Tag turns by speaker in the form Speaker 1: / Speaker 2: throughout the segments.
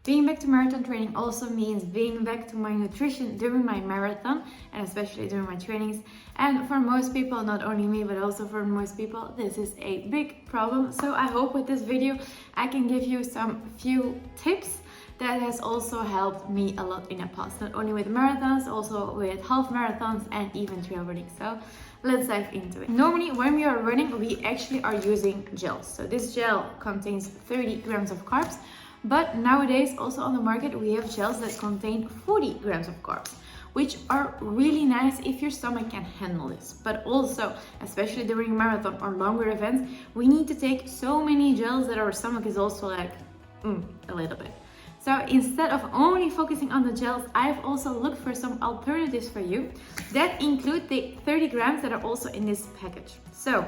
Speaker 1: Being back to marathon training also means being back to my nutrition during my marathon and especially during my trainings. And for most people, not only me, but also for most people, this is a big problem. So I hope with this video, I can give you some few tips that has also helped me a lot in the past, not only with marathons, also with half marathons and even trail running. So let's dive into it. Normally when we are running, we actually are using gels. So this gel contains 30 grams of carbs. But nowadays, also on the market, we have gels that contain 40 grams of carbs, which are really nice if your stomach can handle this. But also, especially during marathon or longer events, we need to take so many gels that our stomach is also like, a little bit. So instead of only focusing on the gels, I've also looked for some alternatives for you that include the 30 grams that are also in this package. So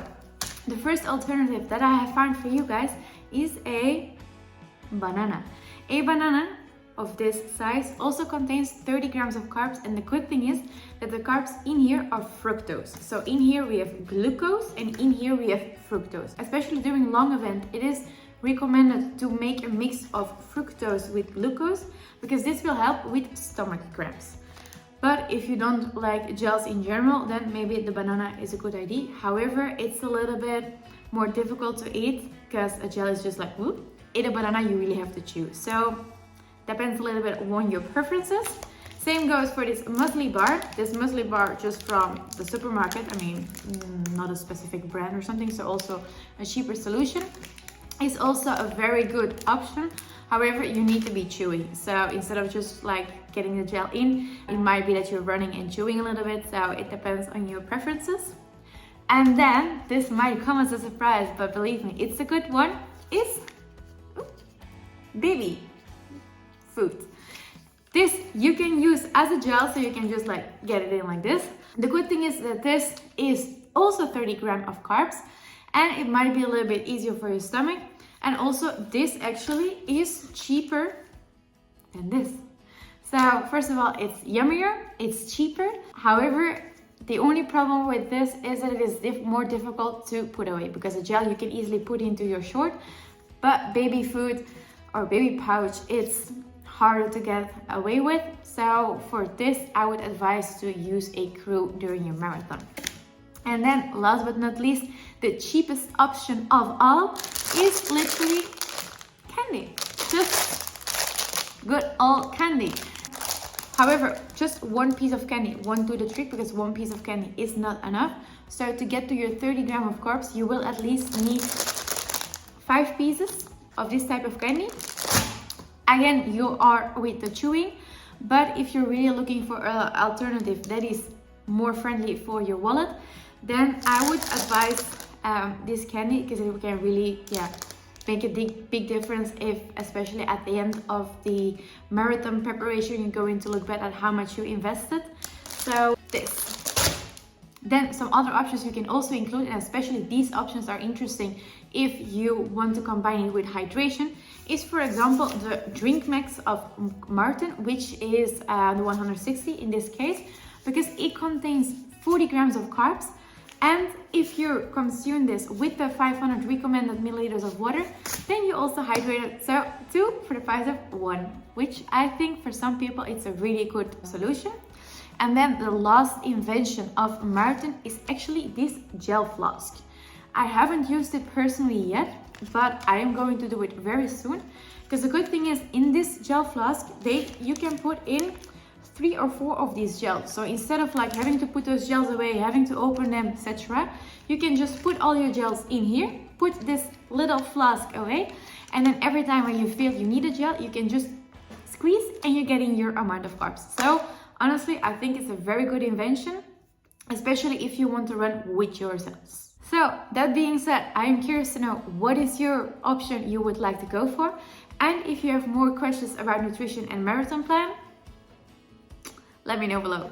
Speaker 1: the first alternative that I have found for you guys is a banana. A banana of this size also contains 30 grams of carbs, and the good thing is that the carbs in here are fructose. So in here we have glucose and in here we have fructose. Especially during long event, it is recommended to make a mix of fructose with glucose because this will help with stomach cramps. But if you don't like gels in general, then maybe the banana is a good idea. However, it's a little bit more difficult to eat because a gel is just like, whoop. In a banana, you really have to chew. So depends a little bit on your preferences. Same goes for this muesli bar. This muesli bar just from the supermarket. I mean, not a specific brand or something. So also a cheaper solution is also a very good option. However, you need to be chewy. So instead of just like getting the gel in, it might be that you're running and chewing a little bit. So it depends on your preferences. And then this might come as a surprise, but believe me, it's a good one. Is baby food. This you can use as a gel, so you can just like get it in like this. The good thing is that this is also 30 grams of carbs and it might be a little bit easier for your stomach. And also this actually is cheaper than this. So first of all, it's yummier, it's cheaper. However, the only problem with this is that it is more difficult to put away because a gel you can easily put into your short, but baby food or baby pouch, it's harder to get away with. So for this, I would advise to use a crew during your marathon. And then last but not least, the cheapest option of all is literally candy. Just good old candy. However, just one piece of candy won't do the trick because one piece of candy is not enough. So to get to your 30 grams of carbs, you will at least need 5 pieces of this type of candy. Again, you are with the chewing, but if you're really looking for an alternative that is more friendly for your wallet, then I would advise this candy because it can really make a big difference, if especially at the end of the marathon preparation you're going to look back at how much you invested. So this. Then some other options you can also include, and especially these options are interesting if you want to combine it with hydration, is for example the Drink Max of Martin, which is the 160 in this case, because it contains 40 grams of carbs. And if you consume this with the 500 recommended milliliters of water, then you also hydrate it. So 2 for the price of 1, which I think for some people it's a really good solution. And then the last invention of Martin is actually this gel flask. I haven't used it personally yet, but I am going to do it very soon. Because the good thing is in this gel flask, you can put in 3 or 4 of these gels. So instead of like having to put those gels away, having to open them, etc., you can just put all your gels in here, put this little flask away, and then every time when you feel you need a gel, you can just squeeze and you're getting your amount of carbs. So honestly, I think it's a very good invention, especially if you want to run with yourselves. So that being said, I am curious to know what is your option you would like to go for. And if you have more questions about nutrition and marathon plan, let me know below.